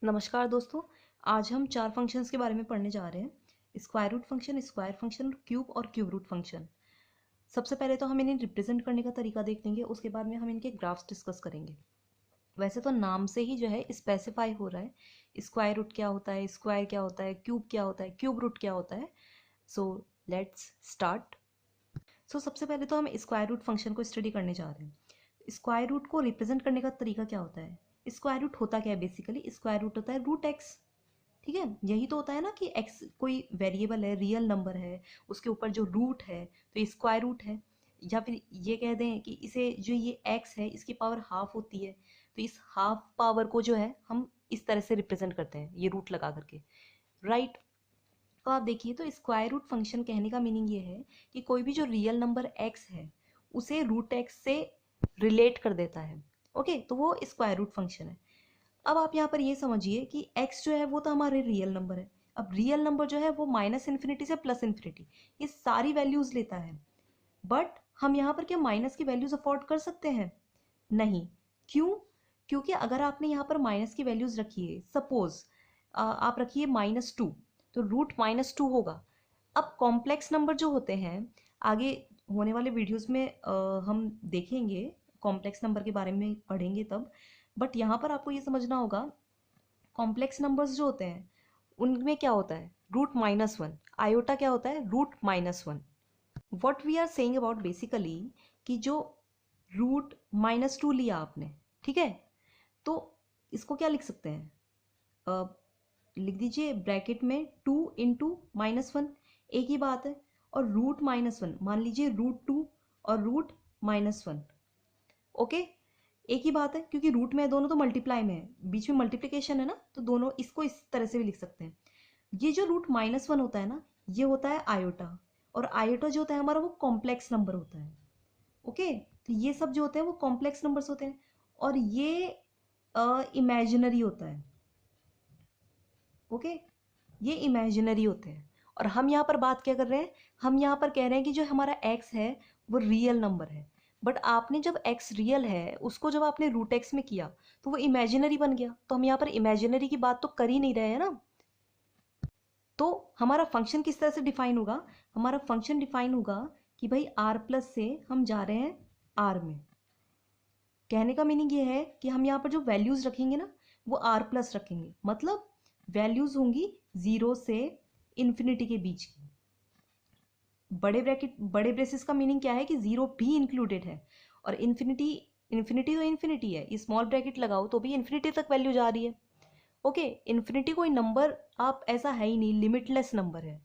नमस्कार दोस्तों। आज हम चार फंक्शंस के बारे में पढ़ने जा रहे हैं। Square root function, square function, cube और क्यूब रूट फंक्शन। सबसे पहले तो हम इन्हें रिप्रेजेंट करने का तरीका देख लेंगे, उसके बाद में हम इनके ग्राफ्स डिस्कस करेंगे। वैसे तो नाम से ही जो है स्पेसिफाई हो रहा है स्क्वायर रूट क्या होता है, स्क्वायर क्या होता है, क्यूब क्या होता है, क्यूब रूट क्या होता है। So let's start. सबसे पहले तो हम स्क्वायर रूट फंक्शन को स्टडी करने जा रहे हैं। स्क्वायर रूट को रिप्रेजेंट करने का तरीका क्या होता है? स्क्वायर रूट होता क्या है? बेसिकली स्क्वायर रूट होता है रूट एक्स। ठीक है, यही तो होता है ना कि x कोई वेरिएबल है, रियल नंबर है, उसके ऊपर जो रूट है तो ये स्क्वायर रूट है। या फिर ये कह दें कि इसे जो ये x है इसकी पावर हाफ होती है, तो इस हाफ पावर को जो है हम इस तरह से रिप्रेजेंट करते हैं ये रूट लगा करके, राइट। तो आप देखिए, तो स्क्वायर रूट फंक्शन कहने का मीनिंग ये है कि कोई भी जो रियल नंबर x है उसे रूट एक्स से रिलेट कर देता है। ओके, तो वो स्क्वायर रूट फंक्शन है। अब आप यहाँ पर ये समझिए कि x जो है वो तो हमारे रियल नंबर है। अब रियल नंबर जो है वो माइनस इन्फिनिटी से प्लस इन्फिनिटी ये सारी वैल्यूज लेता है। बट हम यहाँ पर क्या माइनस की वैल्यूज अफोर्ड कर सकते हैं? नहीं। क्यों? क्योंकि अगर आपने यहाँ पर माइनस की वैल्यूज रखी है, सपोज आप रखिए -2, तो रूट -2 होगा। अब कॉम्प्लेक्स नंबर जो होते हैं, आगे होने वाले वीडियोस में हम देखेंगे, कॉम्प्लेक्स नंबर के बारे में पढ़ेंगे तब। बट यहाँ पर आपको ये समझना होगा, कॉम्प्लेक्स नंबर्स जो होते हैं उनमें क्या होता है? √-1। आयोटा क्या होता है? √-1। What we are saying about basically कि जो √-2 लिया आपने, ठीक है, तो इसको क्या लिख सकते हैं? लिख दीजिए ब्रैकेट में 2 इंटू -1, एक ही बात है। और √-1 मान लीजिए √2 और √-1। ओके, एक ही बात है, क्योंकि रूट में है दोनों तो मल्टीप्लाई में है, बीच में मल्टीप्लिकेशन है ना, तो दोनों इसको इस तरह से भी लिख सकते हैं। ये जो √-1 होता है ना, ये होता है आयोटा। और आयोटा जो होता है हमारा वो कॉम्प्लेक्स नंबर होता है। ओके, तो ये सब जो होते हैं वो कॉम्प्लेक्स नंबर्स होते हैं, और ये इमेजिनरी होता है। ओके, ये इमेजिनरी होते हैं। और हम यहाँ पर बात क्या कर रहे हैं? हम यहाँ पर कह रहे हैं कि जो हमारा x है वो रियल नंबर है। बट आपने जब x रियल है उसको जब आपने √x में किया तो वो इमेजिनरी बन गया, तो हम यहाँ पर इमेजिनरी की बात तो कर ही नहीं रहे हैं ना। तो हमारा फंक्शन किस तरह से डिफाइन होगा? हमारा फंक्शन डिफाइन होगा कि भाई r+ से हम जा रहे हैं r में। कहने का मीनिंग ये है कि हम यहाँ पर जो वैल्यूज रखेंगे ना वो r+ रखेंगे, मतलब वैल्यूज होंगी 0 से इन्फिनिटी के बीच की। बड़े ब्रेसेस का मीनिंग क्या है कि 0 भी इंक्लूडेड है, और इन्फिनिटी इन्फिनिटी तो इन्फिनिटी है, स्मॉल ब्रैकेट लगाओ तो भी इन्फिनिटी तक वैल्यू जा रही है। ओके, इन्फिनिटी कोई नंबर आप ऐसा है ही नहीं, लिमिटलेस नंबर है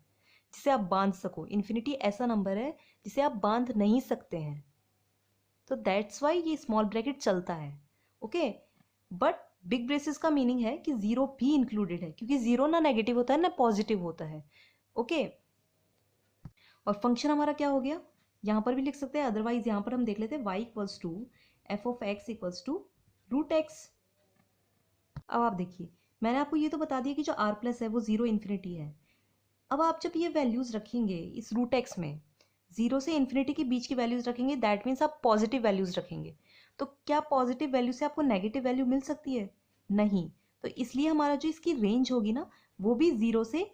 जिसे आप बांध सको। इन्फिनिटी ऐसा नंबर है जिसे आप बांध नहीं सकते हैं, तो दैट्स वाई ये स्मॉल ब्रैकेट चलता है। ओके, बट बिग ब्रेसेस का मीनिंग है कि 0 भी इंक्लूडेड है, क्योंकि 0 ना नेगेटिव होता है ना पॉजिटिव होता है। ओके, और फंक्शन हमारा क्या हो गया? यहाँ पर भी लिख सकते हैं, अदरवाइज यहाँ पर हम देख लेते हैं y = f(x) = √x। अब आप देखिए, मैंने आपको ये तो बता दिया कि जो r+ है वो 0 इन्फिनिटी है। अब आप जब ये वैल्यूज रखेंगे इस √x में, 0 से इन्फिनिटी के बीच की वैल्यूज रखेंगे, दैट मीन्स आप पॉजिटिव वैल्यूज रखेंगे। तो क्या पॉजिटिव वैल्यू से आपको नेगेटिव वैल्यू मिल सकती है? नहीं। तो इसलिए हमारा जो इसकी रेंज होगी ना वो भी 0 से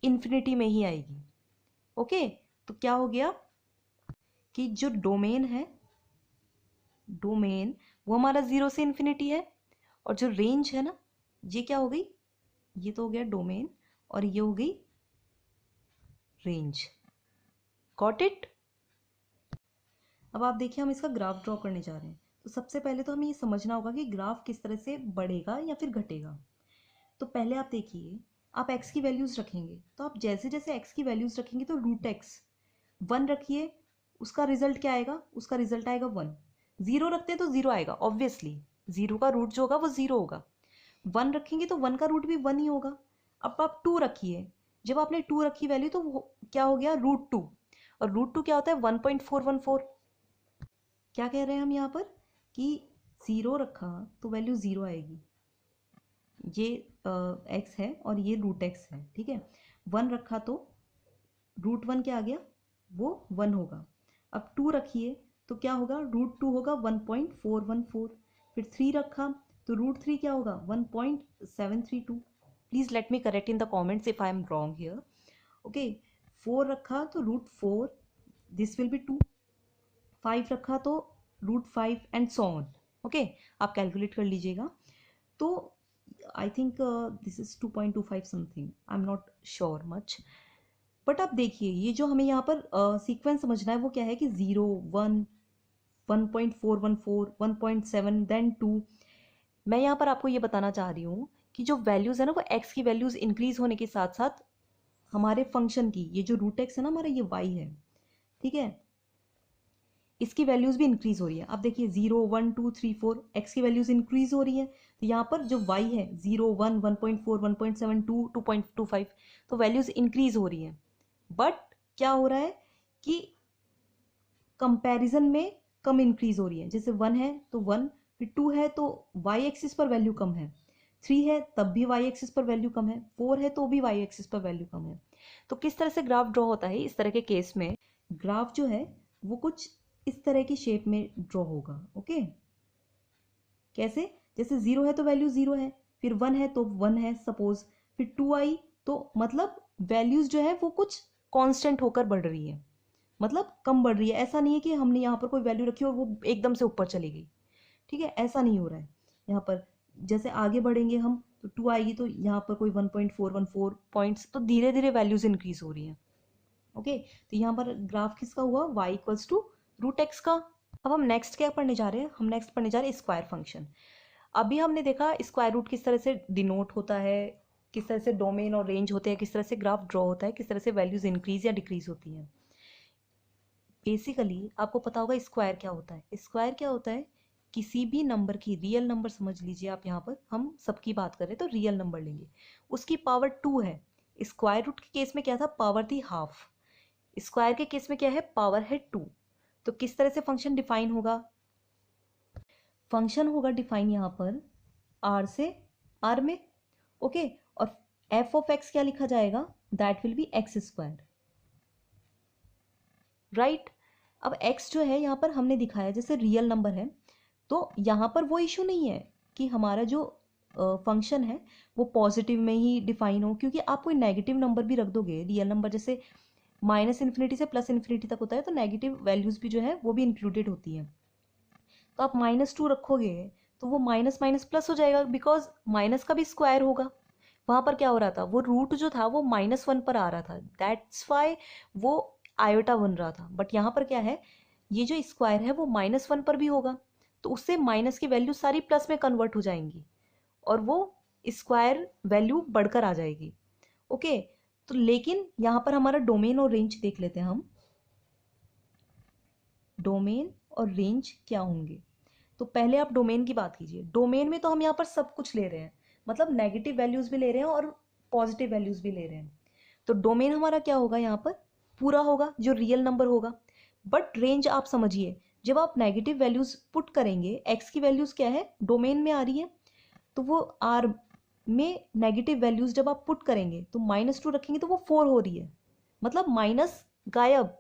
इन्फिनिटी में ही आएगी। ओके, तो क्या हो गया कि जो डोमेन है, डोमेन वो हमारा 0 से इन्फिनिटी है, और जो रेंज है ना ये क्या हो गई? ये तो हो गया डोमेन, और ये हो गई रेंज। Got it? अब आप देखिए, हम इसका ग्राफ ड्रॉ करने जा रहे हैं। तो सबसे पहले तो हमें ये समझना होगा कि ग्राफ किस तरह से बढ़ेगा या फिर घटेगा। तो पहले आप देखिए, आप x की वैल्यूज रखेंगे, तो आप जैसे जैसे x की वैल्यूज रखेंगे तो √x 1 रखिए, उसका रिजल्ट क्या आएगा? उसका रिजल्ट आएगा 1। 0 रखते हैं तो 0 आएगा ऑब्वियसली, 0 का रूट जो होगा वो 0 होगा। 1 रखेंगे तो 1 का रूट भी 1 ही होगा। अब आप 2 रखिए, जब आपने 2 रखी वैल्यू तो क्या हो गया? √2। और √2 क्या होता है? 1.414। क्या कह रहे हैं हम यहाँ पर कि 0 रखा तो वैल्यू 0 आएगी, ये x है और ये √x है, ठीक है। 1 रखा तो √1 क्या आ गया? वो 1 होगा। अब 2 रखिए तो क्या होगा? √2 होगा 1.414। फिर 3 रखा तो √3 क्या होगा 1.732. Please let me correct in the comments if I am wrong here. Okay, 4 रखा तो √4, दिस विल बी 2. 5 रखा तो √5 एंड सो ऑन. ओके, आप कैलकुलेट कर लीजिएगा. तो I think this is 2.25 something, I am not sure much. But आप देखिए ये जो हमें यहाँ पर सीक्वेंस समझना है वो क्या है कि 0 1 1.414 1.7 देन 2. मैं यहाँ पर आपको ये बताना चाह रही हूँ कि जो वैल्यूज़ है ना वो x की वैल्यूज़ इंक्रीज होने के साथ साथ हमारे फंक्शन की, ये जो √x है ना हमारा, ये y है, ठीक है, इसकी वैल्यूज़ भी इंक्रीज हो रही है. आप देखिए 0 1 2 3 4 x की वैल्यूज़ इंक्रीज हो रही है. तो यहाँ पर जो y है 0 1 1.4 1.7 2 2.25, तो वैल्यूज़ इंक्रीज हो रही है. बट क्या हो रहा है कि कंपैरिजन में कम इंक्रीज हो रही है. जैसे 1 है तो 1, फिर 2 है तो y एक्सिस पर वैल्यू कम है, 3 है तब भी y एक्सिस पर वैल्यू कम है, 4 है तो भी y एक्सिस पर वैल्यू कम है. तो किस तरह से ग्राफ ड्रॉ होता है इस तरह के केस में? ग्राफ जो है वो कुछ इस तरह की शेप में ड्रॉ होगा. ओके, कैसे? जैसे 0 है तो वैल्यू 0 है, फिर 1 है तो 1 है सपोज, फिर 2 आई तो मतलब वैल्यूज जो है वो कुछ कांस्टेंट होकर बढ़ रही है, मतलब कम बढ़ रही है. ऐसा नहीं है कि हमने यहाँ पर कोई वैल्यू रखी और वो एकदम से ऊपर चली गई, ठीक है, ऐसा नहीं हो रहा है. यहाँ पर जैसे आगे बढ़ेंगे हम तो 2 आएगी तो यहाँ पर कोई 1.414 पॉइंट्स, तो धीरे धीरे वैल्यूज इंक्रीज हो रही हैं. ओके, तो यहाँ पर ग्राफ किसका हुआ? y इक्वल्स टू √x का. अब हम नेक्स्ट क्या पढ़ने जा रहे हैं? हम नेक्स्ट पढ़ने जा रहे हैं स्क्वायर फंक्शन. अभी हमने देखा स्क्वायर रूट किस तरह से डिनोट होता है, किस तरह से डोमेन और रेंज होते हैं, किस तरह से ग्राफ ड्रॉ होता है, किस तरह से वैल्यूज इंक्रीज या डिक्रीज होती हैं. बेसिकली आपको पता होगा स्क्वायर क्या होता है. स्क्वायर क्या होता है? किसी भी नंबर की, रियल नंबर समझ लीजिए आप, यहाँ पर हम सबकी बात कर रहे हैं तो रियल नंबर लेंगे, उसकी पावर 2 है. स्क्वायर रूट के केस में क्या था? पावर थी हाफ. स्क्वायर के केस में क्या है? पावर है 2. तो किस तरह से फंक्शन डिफाइन होगा? फंक्शन होगा डिफाइन यहाँ पर r से r में. ओके, और f ऑफ x क्या लिखा जाएगा? That will be x square, right. अब x जो है यहाँ पर हमने दिखाया जैसे रियल नंबर है, तो यहाँ पर वो इशू नहीं है कि हमारा जो फंक्शन है वो पॉजिटिव में ही डिफाइन हो, क्योंकि आप कोई नेगेटिव नंबर भी रख दोगे, रियल नंबर जैसे -∞ से +∞ तक होता है, तो नेगेटिव वैल्यूज भी जो है वो भी इंक्लूडेड होती हैं. तो आप -2 रखोगे तो वो माइनस माइनस प्लस हो जाएगा, बिकॉज माइनस का भी स्क्वायर होगा. वहां पर क्या हो रहा था? वो रूट जो था वो -1 पर आ रहा था, दैट्स वाई वो आयोटा बन रहा था. बट यहाँ पर क्या है, ये जो स्क्वायर है वो -1 पर भी होगा, तो उससे माइनस की वैल्यू सारी प्लस में कन्वर्ट हो जाएंगी और वो स्क्वायर वैल्यू बढ़कर आ जाएगी. ओके, तो लेकिन यहाँ पर हमारा डोमेन और रेंज देख लेते हैं हम. डोमेन और रेंज क्या होंगे? तो पहले आप डोमेन की बात कीजिए. डोमेन में तो हम यहाँ पर सब कुछ ले रहे हैं, मतलब नेगेटिव वैल्यूज भी ले रहे हैं और पॉजिटिव वैल्यूज भी ले रहे हैं. तो डोमेन हमारा क्या होगा? यहाँ पर पूरा होगा जो रियल नंबर होगा. बट रेंज आप समझिए, जब आप नेगेटिव वैल्यूज पुट करेंगे, एक्स की वैल्यूज क्या है? डोमेन में आ रही है, तो वो आर में नेगेटिव वैल्यूज जब आप पुट करेंगे तो -2 रखेंगे तो वो 4 हो रही है, मतलब माइनस गायब.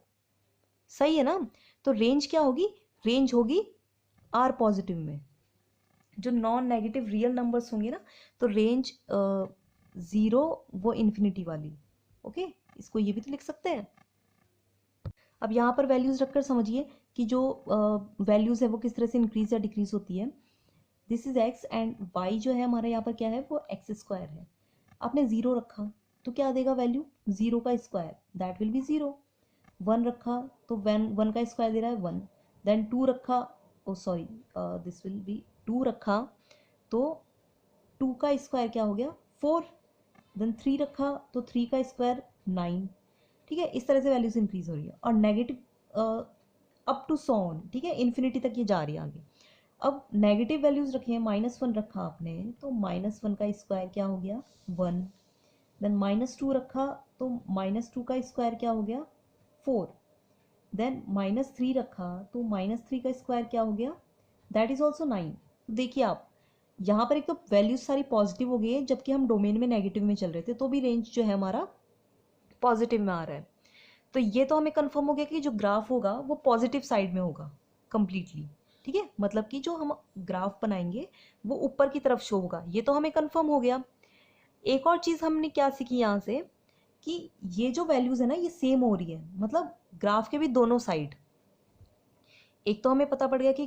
सही है ना? तो रेंज क्या होगी? रेंज होगी आर पॉजिटिव में. जो नॉन नेगेटिव रियल नंबर्स होंगे ना, तो रेंज 0 वो इन्फिनिटी वाली. ओके, इसको ये भी तो लिख सकते हैं. अब यहाँ पर वैल्यूज रखकर समझिए कि जो वैल्यूज है वो किस तरह से इंक्रीज या डिक्रीज होती है. This is X and Y जो है हमारा यहाँ पर क्या है? वो एक्स स्क्वायर है. आपने 0 रखा तो क्या देगा वैल्यू? 0 का स्क्वायर, दैट विल बी 0. 1 रखा तो 1 का स्क्वायर दे रहा है 1. देन 2 रखा, ओ सॉरी, दिस विल बी 2 रखा तो 2 का स्क्वायर क्या हो गया? 4. देन 3 रखा तो 3 का स्क्वायर 9. ठीक है, इस तरह से वैल्यूज इंक्रीज हो रही है और negative up to so on. ठीक है, इन्फिनिटी तक ये जा रही है आगे. अब नेगेटिव वैल्यूज रखे हैं, -1 रखा आपने तो -1 का स्क्वायर क्या हो गया? 1. देन -2 रखा तो -2 का स्क्वायर क्या हो गया? 4. देन -3 रखा तो -3 का स्क्वायर क्या हो गया? That is also 9. देखिए आप यहाँ पर एक तो वैल्यूज सारी पॉजिटिव हो गई है, जबकि हम डोमेन में नेगेटिव में चल रहे थे, तो भी रेंज जो है हमारा पॉजिटिव में आ रहा है. तो ये तो हमें कंफर्म हो गया कि जो ग्राफ होगा वो पॉजिटिव साइड में होगा कंप्लीटली. ठीक है, मतलब कि जो हम ग्राफ बनाएंगे वो ऊपर की तरफ शो होगा, ये तो हमें कंफर्म हो गया। एक और चीज़ हमने क्या सीखी यहाँ से कि ये जो वैल्यूज़ है ना ये सेम हो रही है, मतलब ग्राफ के भी दोनों साइड। एक तो हमें पता पड़ गया कि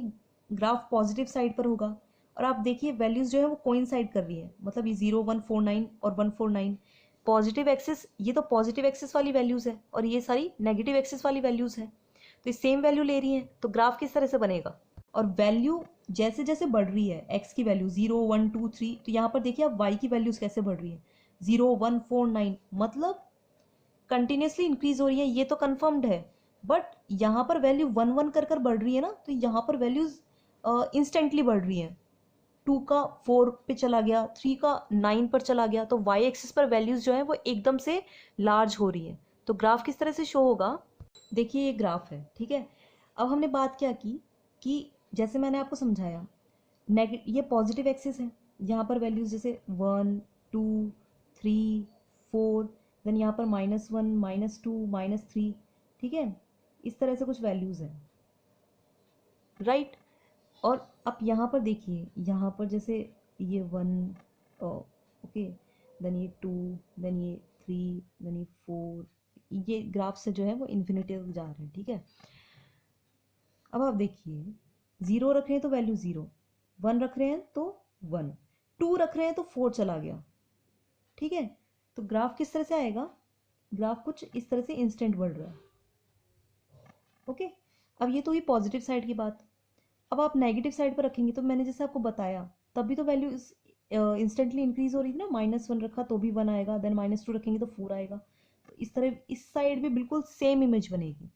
ग्राफ पॉजिटिव साइड पर होगा, और आप देखिए वैल्यूज़ जो है वो कोइंसाइड कर रही है, मतलब ये 0 1 4 9 और 1 4 9 पॉजिटिव एक्सिस, ये तो पॉजिटिव एक्सिस वाली वैल्यूज़ है और ये सारी नेगेटिव एक्सिस वाली वैल्यूज़ है, तो ये सेम वैल्यू ले रही हैं, तो ग्राफ किस तरह से बनेगा। और वैल्यू जैसे जैसे बढ़ रही है, एक्स की वैल्यू 0 1 2 3, तो यहाँ पर देखिए आप वाई की वैल्यूज़ कैसे बढ़ रही है, 0 1 4 9, मतलब कंटिन्यूसली इंक्रीज हो रही है, ये तो कंफर्म्ड है। बट यहाँ पर वैल्यू 1 1 कर कर बढ़ रही है ना, तो यहाँ पर वैल्यूज इंस्टेंटली बढ़ रही हैं। 2 का 4 पे चला गया, 3 का 9 पर चला गया, तो वाई एक्सिस पर वैल्यूज जो है वो एकदम से लार्ज हो रही है। तो ग्राफ किस तरह से शो होगा, देखिए ये ग्राफ है, ठीक है। अब हमने बात क्या की कि जैसे मैंने आपको समझाया, ये पॉजिटिव एक्सिस है, यहाँ पर वैल्यूज जैसे 1 2 3 4, देन यहाँ पर -1 -2 -3, ठीक है, इस तरह से कुछ वैल्यूज हैं, राइट। और अब यहाँ पर देखिए, यहाँ पर जैसे ये 1, ओके, देन ये 2, देन ये 3, देन ये 4, ये ग्राफ से जो है वो इन्फिनिटी तक जा रहे हैं, ठीक है। अब आप देखिए, 0 रख रहे हैं तो वैल्यू 0, 1 रख रहे हैं तो 1, 2 रख रहे हैं तो 4 चला गया, ठीक है। तो ग्राफ किस तरह से आएगा, ग्राफ कुछ इस तरह से इंस्टेंट बढ़ रहा है, ओके। अब ये तो हुई पॉजिटिव साइड की बात। अब आप नेगेटिव साइड पर रखेंगे तो मैंने जैसे आपको बताया, तब भी तो वैल्यू इंस्टेंटली इंक्रीज हो रही थी ना, -1 रखा तो भी 1 आएगा, देन -2 रखेंगे तो 4 आएगा, तो इस तरह इस साइड भी बिल्कुल सेम इमेज बनेगी,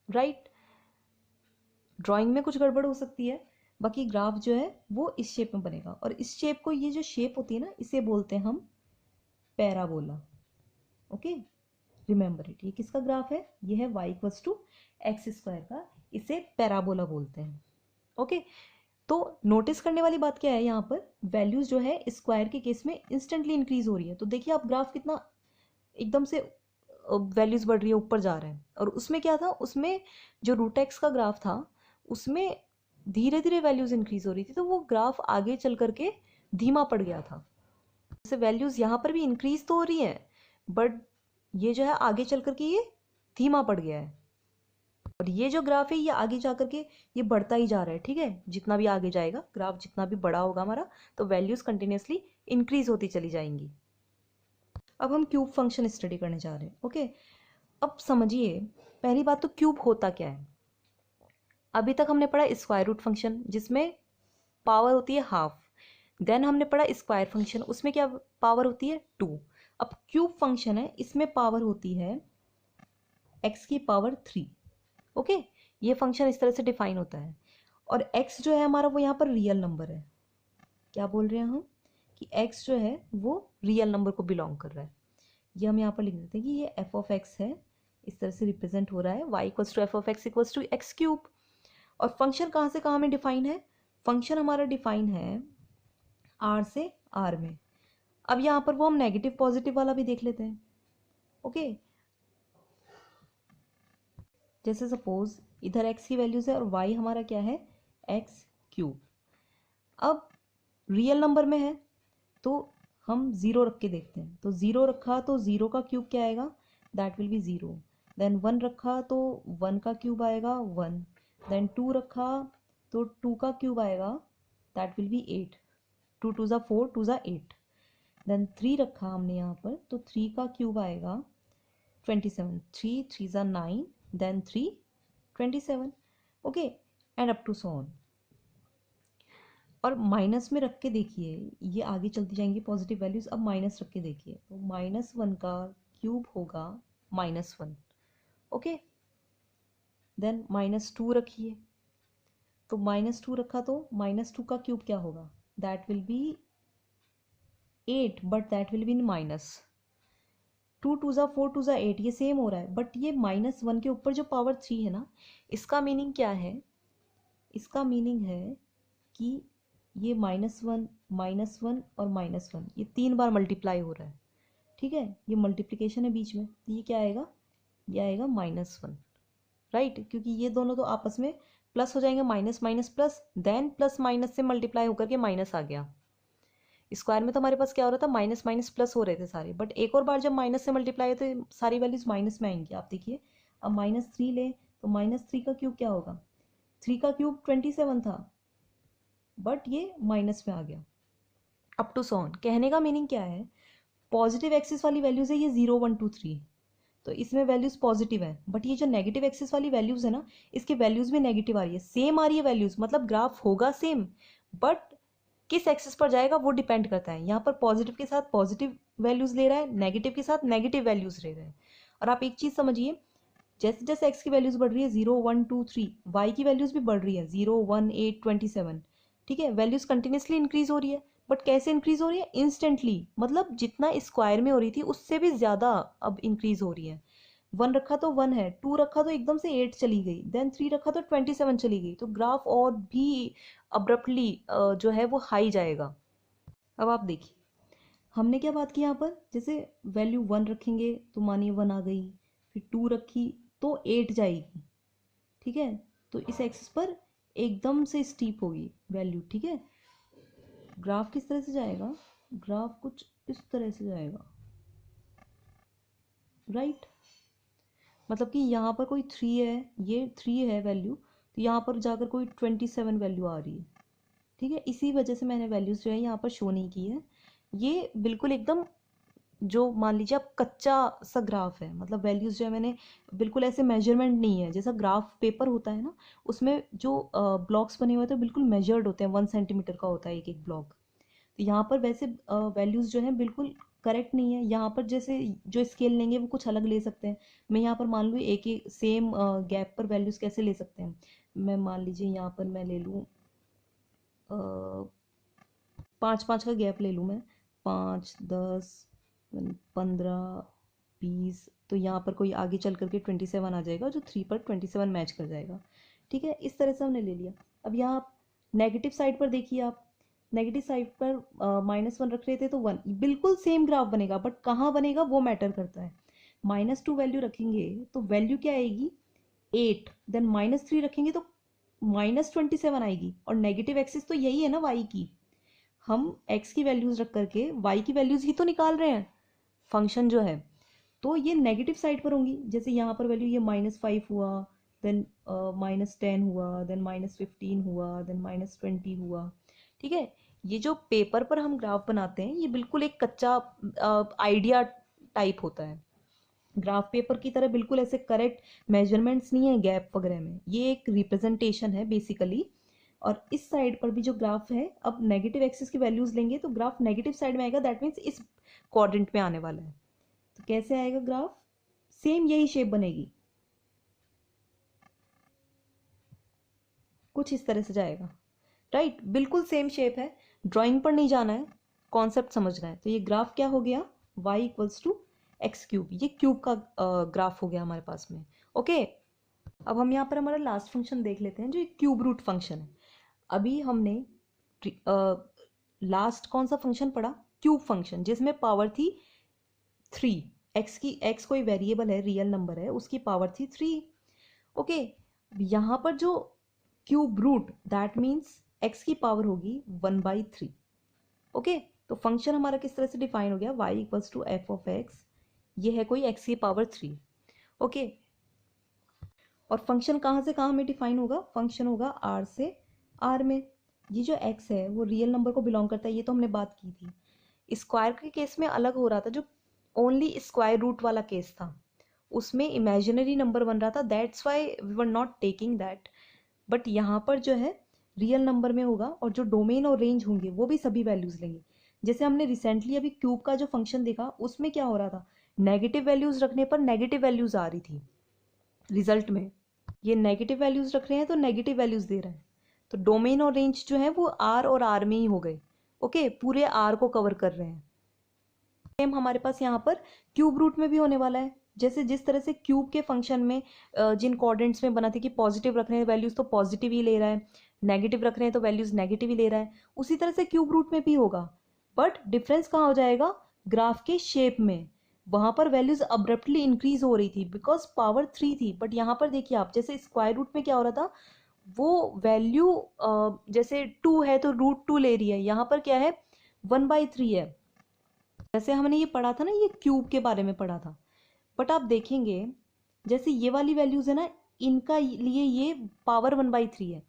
राइट। ड्राइंग में कुछ गड़बड़ हो सकती है, बाकी ग्राफ जो है वो इस शेप में बनेगा, और इस शेप को, ये जो शेप होती है ना, इसे बोलते हैं हम पैराबोला, ओके। रिमेंबर इट, ये किसका ग्राफ है, ये है y = x² का, इसे पैराबोला बोलते हैं, ओके। तो नोटिस करने वाली बात क्या है, यहाँ पर वैल्यूज जो है स्क्वायर के केस में इंस्टेंटली इंक्रीज हो रही है, तो देखिए आप ग्राफ कितना एकदम से वैल्यूज बढ़ रही है, ऊपर जा रहे हैं। और उसमें क्या था, उसमें जो √x का ग्राफ था उसमें धीरे धीरे वैल्यूज इंक्रीज हो रही थी, तो वो ग्राफ आगे चल करके धीमा पड़ गया था। जैसे वैल्यूज यहाँ पर भी इंक्रीज तो हो रही है, बट ये जो है आगे चल करके ये धीमा पड़ गया है, और ये जो ग्राफ है ये आगे जा करके ये बढ़ता ही जा रहा है, ठीक है। जितना भी आगे जाएगा ग्राफ, जितना भी बड़ा होगा हमारा, तो वैल्यूज कंटिन्यूसली इंक्रीज होती चली जाएंगी। अब हम क्यूब फंक्शन स्टडी करने जा रहे हैं, ओके। अब समझिए, पहली बात तो क्यूब होता क्या है। अभी तक हमने पढ़ा स्क्वायर रूट फंक्शन, जिसमें पावर होती है हाफ, देन हमने पढ़ा स्क्वायर फंक्शन, उसमें क्या पावर होती है 2। अब क्यूब फंक्शन है, इसमें पावर होती है x⁻3, ओके। ये फंक्शन इस तरह से डिफाइन होता है, और x जो है हमारा वो यहाँ पर रियल नंबर है। क्या बोल रहे हैं हम कि x जो है वो रियल नंबर को बिलोंग कर रहा है। ये हम यहाँ पर लिख देते हैं कि ये f(x) है, इस तरह से रिप्रेजेंट हो रहा है, y = f(x) = x³। और फंक्शन कहाँ से कहाँ में डिफाइन है, फंक्शन हमारा डिफाइन है r से r में। अब यहाँ पर वो हम नेगेटिव पॉजिटिव वाला भी देख लेते हैं, ओके। जैसे सपोज इधर x की वैल्यूज है और y हमारा क्या है, x³। अब रियल नंबर में है तो हम 0 रख के देखते हैं, तो 0 रखा तो 0 का क्यूब क्या आएगा, दैट विल बी 0। देन 1 रखा तो 1 का क्यूब आएगा 1, देन 2 रखा तो 2 का क्यूब आएगा, दैट विल बी 8, 2 2 = 4, 2 = 8। देन 3 रखा हमने यहाँ पर, तो 3 का क्यूब आएगा 27, 3 3 = 9, then 3 27, okay, and up to so on. और माइनस में रख के देखिए, ये आगे चलती जाएंगी पॉजिटिव वैल्यूज। अब माइनस रख के देखिए, तो -1 का क्यूब होगा -1, ओके। देन -2 रखिए, तो -2 रखा तो -2 का क्यूब क्या होगा, that will be 8, but that will be in minus. 2 2 = 4, 2 = 8, ये सेम हो रहा है, बट ये -1 के ऊपर जो पावर 3 है ना, इसका मीनिंग क्या है, इसका मीनिंग है कि ये -1 -1 और -1 ये 3 बार मल्टीप्लाई हो रहा है, ठीक है। ये मल्टीप्लिकेशन है बीच में, तो ये क्या आएगा, ये आएगा -1, राइट, क्योंकि ये दोनों तो आपस में प्लस हो जाएंगे, minus minus plus, then plus minus से मल्टीप्लाई होकर के माइनस आ गया। स्क्वायर में तो हमारे पास क्या हो रहा था, माइनस माइनस प्लस हो रहे थे सारे, बट एक और बार जब माइनस से मल्टीप्लाई होते सारी वैल्यूज माइनस में आएंगी। आप देखिए, अब -3 ले तो -3 का क्यूब क्या होगा, 3 का क्यूब 27 था, बट ये माइनस में आ गया। अप टू सॉन, कहने का मीनिंग क्या है, पॉजिटिव एक्सिस वाली वैल्यूज है ये 0 1 2 3, तो इसमें वैल्यूज पॉजिटिव है, बट ये जो नेगेटिव एक्सिस वाली वैल्यूज है ना, इसकी वैल्यूज भी नेगेटिव आ रही है, सेम आ रही है वैल्यूज, मतलब ग्राफ होगा सेम, बट किस एक्सिस पर जाएगा वो डिपेंड करता है। यहाँ पर पॉजिटिव के साथ पॉजिटिव वैल्यूज ले रहा है, नेगेटिव के साथ नेगेटिव वैल्यूज ले रहा है। और आप एक चीज समझिए, जैसे जैसे एक्स की वैल्यूज बढ़ रही है 0 1 2 3, वाई की वैल्यूज भी बढ़ रही है 0 1 8 27, ठीक है, वैल्यूज कंटिन्यूसली इंक्रीज हो रही है, बट कैसे इंक्रीज हो रही है, इंस्टेंटली, मतलब जितना स्क्वायर में हो रही थी उससे भी ज्यादा अब इंक्रीज हो रही है। 1 रखा तो 1 है, 2 रखा तो एकदम से 8 चली गई, देन 3 रखा तो 27 चली गई, तो ग्राफ और भी अब्रप्टली जो है वो हाई जाएगा। अब आप देखिए, हमने क्या बात की यहाँ पर, जैसे वैल्यू 1 रखेंगे तो मानिए 1 आ गई, फिर 2 रखी तो 8 जाएगी, ठीक है, तो इस एक्सिस पर एकदम से स्टीप होगी वैल्यू, ठीक है। ग्राफ किस तरह से जाएगा, ग्राफ कुछ इस तरह से जाएगा, राइट, मतलब कि यहाँ पर कोई 3 है, ये 3 है वैल्यू, तो यहाँ पर जाकर कोई 27 वैल्यू आ रही है, ठीक है। इसी वजह से मैंने वैल्यूज जो है यहाँ पर शो नहीं की है। ये बिल्कुल एकदम, जो मान लीजिए आप कच्चा सा ग्राफ है, मतलब वैल्यूज जो है मैंने बिल्कुल ऐसे मेजरमेंट नहीं है, जैसा ग्राफ पेपर होता है ना, उसमें जो ब्लॉक्स बने हुए होते हैं बिल्कुल मेजर्ड होते हैं, 1 सेंटीमीटर का होता है एक एक ब्लॉक। तो यहाँ पर वैसे वैल्यूज जो है बिल्कुल करेक्ट नहीं है। यहाँ पर जैसे जो स्केल लेंगे वो कुछ अलग ले सकते हैं। मैं यहाँ पर मान लूँ एक ही सेम गैप पर वैल्यूज कैसे ले सकते हैं, मैं मान लीजिए यहाँ पर मैं ले लूँ 5 5 का गैप ले लूँ मैं, 5 10 15 20, तो यहाँ पर कोई आगे चल करके 27 आ जाएगा, जो 3 पर 27 मैच कर जाएगा, ठीक है। इस तरह से हमने ले लिया। अब यहाँ आप नेगेटिव साइड पर देखिए, आप नेगेटिव साइड पर -1 रख रहे थे तो 1, बिल्कुल सेम ग्राफ बनेगा, बट कहाँ बनेगा वो मैटर करता है। -2 वैल्यू रखेंगे तो वैल्यू क्या आएगी 8, देन -3 रखेंगे तो -27 आएगी, और नेगेटिव एक्सिस तो यही है ना वाई की, हम x की वैल्यूज रख करके y की वैल्यूज ही तो निकाल रहे हैं, फंक्शन जो है, तो ये नेगेटिव साइड पर होंगी। जैसे यहाँ पर वैल्यू ये -5 हुआ, देन -10 हुआ, देन -15 हुआ, देन -20 हुआ, ठीक है। ये जो पेपर पर हम ग्राफ बनाते हैं ये बिल्कुल एक कच्चा आइडिया टाइप होता है, ग्राफ पेपर की तरह बिल्कुल ऐसे करेक्ट मेजरमेंट्स नहीं है गैप वगैरह में, ये एक रिप्रेजेंटेशन है बेसिकली। और इस साइड पर भी जो ग्राफ है, अब नेगेटिव एक्सिस की वैल्यूज लेंगे तो ग्राफ नेगेटिव साइड में आएगा, दैट मीन्स इस क्वाड्रेंट में आने वाला है। तो कैसे आएगा ग्राफ, सेम यही शेप बनेगी, कुछ इस तरह से जाएगा, राइट, बिल्कुल सेम शेप है, ड्राइंग पर नहीं जाना है, कॉन्सेप्ट समझना है। तो ये ग्राफ क्या हो गया, y = x³, ये क्यूब का ग्राफ हो गया हमारे पास में, ओके। अब हम यहाँ पर हमारा लास्ट फंक्शन देख लेते हैं, जो एक क्यूब रूट फंक्शन है। अभी हमने लास्ट कौन सा फंक्शन पढ़ा, क्यूब फंक्शन, जिसमें पावर थी 3, x कोई वेरिएबल है, रियल नंबर है, उसकी पावर थी 3, ओके। यहाँ पर जो cube root, that means x की पावर होगी 1/3, ओके। तो फंक्शन हमारा किस तरह से डिफाइन हो गया, y = f(x), ये है कोई x की पावर 3, ओके। और फंक्शन कहाँ से कहाँ में डिफाइन होगा, फंक्शन होगा r से r में। ये जो x है वो रियल नंबर को बिलोंग करता है, ये तो हमने बात की थी। स्क्वायर के केस में अलग हो रहा था, जो ओनली स्क्वायर रूट वाला केस था उसमें इमेजिनरी नंबर बन रहा था, that's why we were not taking that. But यहाँ पर जो है रियल नंबर में होगा, और जो डोमेन और रेंज होंगे वो भी सभी वैल्यूज लेंगे। जैसे हमने रिसेंटली अभी क्यूब का जो फंक्शन देखा, उसमें क्या हो रहा था, नेगेटिव वैल्यूज रखने पर नेगेटिव वैल्यूज आ रही थी रिजल्ट में, ये नेगेटिव वैल्यूज रख रहे हैं तो नेगेटिव वैल्यूज दे रहे हैं, तो डोमेन और रेंज जो है वो आर और आर में ही हो गए, ओके, पूरे आर को कवर कर रहे हैं। सेम हमारे पास यहाँ पर क्यूब रूट में भी होने वाला है। जैसे जिस तरह से क्यूब के फंक्शन में जिन कोऑर्डिनेट्स में बना था कि पॉजिटिव रख रहे हैं वैल्यूज तो पॉजिटिव ही ले रहा है, नेगेटिव रख रहे हैं तो वैल्यूज नेगेटिव ही ले रहा है, उसी तरह से क्यूब रूट में भी होगा। बट डिफरेंस कहाँ हो जाएगा, ग्राफ के शेप में। वहां पर वैल्यूज अब्रप्टली इंक्रीज हो रही थी बिकॉज पावर 3 थी, बट यहाँ पर देखिए आप, जैसे स्क्वायर रूट में क्या हो रहा था, वो वैल्यू जैसे 2 है तो √2 ले रही है, यहाँ पर क्या है 1/3 है। जैसे हमने ये पढ़ा था ना, ये क्यूब के बारे में पढ़ा था, बट आप देखेंगे जैसे ये वाली वैल्यूज है ना, इनका लिए ये पावर 1/3 है।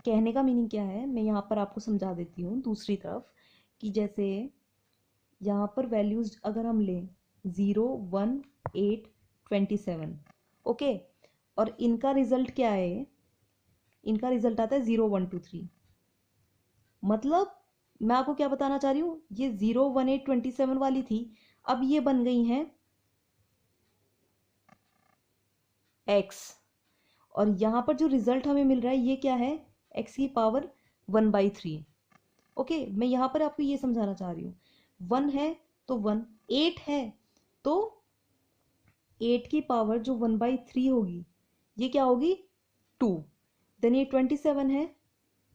कहने का मीनिंग क्या है, मैं यहाँ पर आपको समझा देती हूँ दूसरी तरफ, कि जैसे यहाँ पर वैल्यूज अगर हम लें 0, 1, 8, 27, ओके, और इनका रिजल्ट क्या है, इनका रिजल्ट आता है 0, 1, 2, 3। मतलब मैं आपको क्या बताना चाह रही हूँ, ये 0, 1, 8, 27 वाली थी, अब ये बन गई हैं x, और यहाँ पर जो रिजल्ट हमें मिल रहा है ये क्या है, x की पावर 1/3। ओके, मैं यहाँ पर आपको ये समझाना चाह रही हूँ, 1 है तो 1, 8 है तो 8 की पावर जो 1/3 होगी ये क्या होगी 2, देन ये 27 है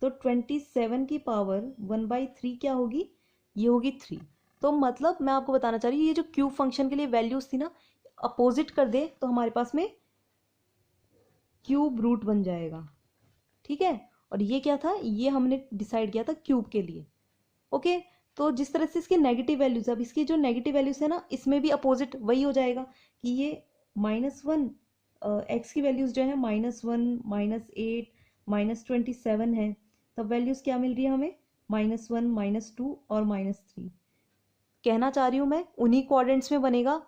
तो 27 की पावर 1/3 क्या होगी, ये होगी 3। तो मतलब मैं आपको बताना चाह रही हूँ, ये जो क्यूब फंक्शन के लिए वैल्यूज थी ना, अपोजिट कर दे तो हमारे पास में क्यूब रूट बन जाएगा, ठीक है। और ये क्या था, ये हमने डिसाइड किया था क्यूब के लिए, ओके। तो जिस तरह से इसके नेगेटिव वैल्यूज, अब इसकी जो नेगेटिव वैल्यूज है ना, इसमें भी अपोजिट वही हो जाएगा कि ये -1, एक्स की वैल्यूज जो है -1, -8, -27 है, तब वैल्यूज क्या मिल रही है हमें, -1, -2 और -3। कहना चाह रही हूँ मैं, उन्हीं क्वाड्रेंट्स में बनेगा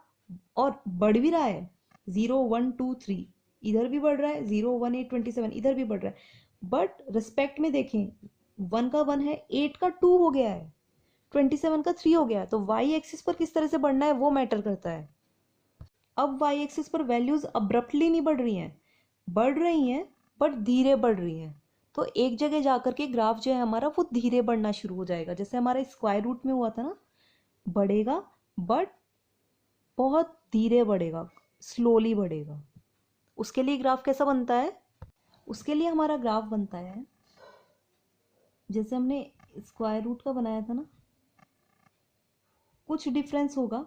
और बढ़ भी रहा है, 0, 1, 2, 3 इधर भी बढ़ रहा है, 0, 1, 8, 27 इधर भी बढ़ रहा है, बट रिस्पेक्ट में देखें 1 का 1 है, 8 का 2 हो गया है, 27 का 3 हो गया, तो वाई एक्सिस पर किस तरह से बढ़ना है वो मैटर करता है। अब वाई एक्सिस पर वैल्यूज अब्रप्टली नहीं बढ़ रही हैं, बढ़ रही हैं बट धीरे बढ़ रही हैं, तो एक जगह जाकर के ग्राफ जो है हमारा वो धीरे बढ़ना शुरू हो जाएगा, जैसे हमारा स्क्वायर रूट में हुआ था ना, बढ़ेगा बट बहुत धीरे बढ़ेगा, स्लोली बढ़ेगा। उसके लिए ग्राफ कैसा बनता है, उसके लिए हमारा ग्राफ बनता है जैसे हमने स्क्वायर रूट का बनाया था ना, कुछ डिफरेंस होगा।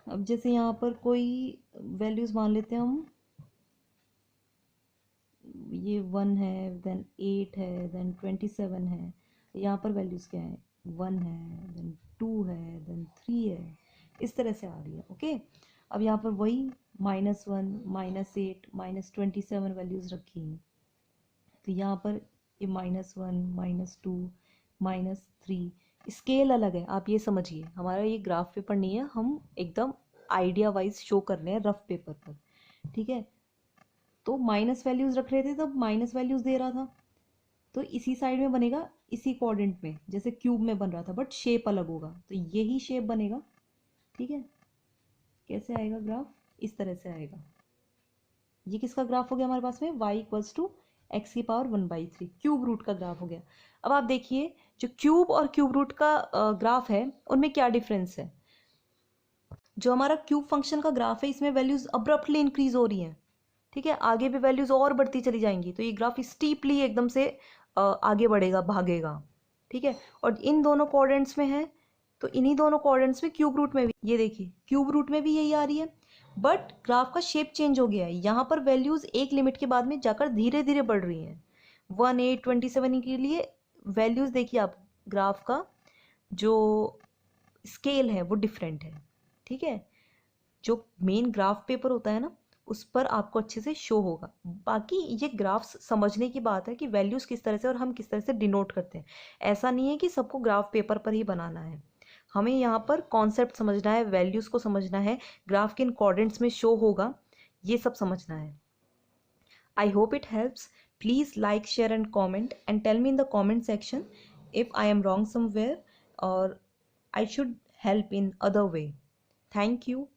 अब जैसे यहाँ पर कोई वैल्यूज मान लेते हैं हम, ये 1 है, देन 8 है, देन 27 है, यहाँ पर वैल्यूज क्या है, 1 है, देन 2 है, देन 3 है, इस तरह से आ रही है, ओके। अब यहाँ पर वही -1, -8, -27 वैल्यूज रखी हैं, तो यहाँ पर ये -1, -2, -3, स्केल अलग है, आप ये समझिए, हमारा ये ग्राफ पेपर नहीं है, हम एकदम आइडिया वाइज शो कर रहे हैं रफ पेपर पर, ठीक है। तो माइनस वैल्यूज रख रहे थे तब माइनस वैल्यूज दे रहा था, तो इसी साइड में बनेगा, इसी कोऑर्डिनेट में जैसे क्यूब में बन रहा था, बट शेप अलग होगा, तो यही शेप बनेगा, ठीक है। कैसे आएगा ग्राफ, इस तरह से आएगा। ये किसका ग्राफ हो गया हमारे पास में, y = x की पावर 1/3, क्यूब रूट का ग्राफ हो गया। अब आप देखिए, जो क्यूब और क्यूब रूट का ग्राफ है उनमें क्या डिफरेंस है। जो हमारा क्यूब फंक्शन का ग्राफ है, इसमें वैल्यूज अब्रप्टली इंक्रीज हो रही हैं, ठीक है, आगे भी वैल्यूज और बढ़ती चली जाएंगी, तो ये ग्राफ स्टीपली एकदम से आगे बढ़ेगा, भागेगा, ठीक है। और इन दोनों कोऑर्डिनेट्स में है, तो इन्हीं दोनों कोऑर्डिनेट्स में क्यूब रूट में भी, ये देखिए क्यूब रूट में भी यही आ रही है, बट ग्राफ का शेप चेंज हो गया है, यहाँ पर वैल्यूज एक लिमिट के बाद में जाकर धीरे धीरे बढ़ रही हैं। 1, 8, 27 के लिए वैल्यूज देखिए आप, ग्राफ का जो स्केल है वो डिफरेंट है, ठीक है। जो मेन ग्राफ पेपर होता है ना, उस पर आपको अच्छे से शो होगा। बाकी ये ग्राफ्स समझने की बात है कि वैल्यूज किस तरह से और हम किस तरह से डिनोट करते हैं, ऐसा नहीं है कि सबको ग्राफ पेपर पर ही बनाना है, हमें यहाँ पर कॉन्सेप्ट समझना है, वैल्यूज को समझना है, ग्राफ किन कोऑर्डिनेट्स में शो होगा, ये सब समझना है। I hope it helps. Please like, share and comment, and tell me in the comment section if I am wrong somewhere or I should help in other way. Thank you.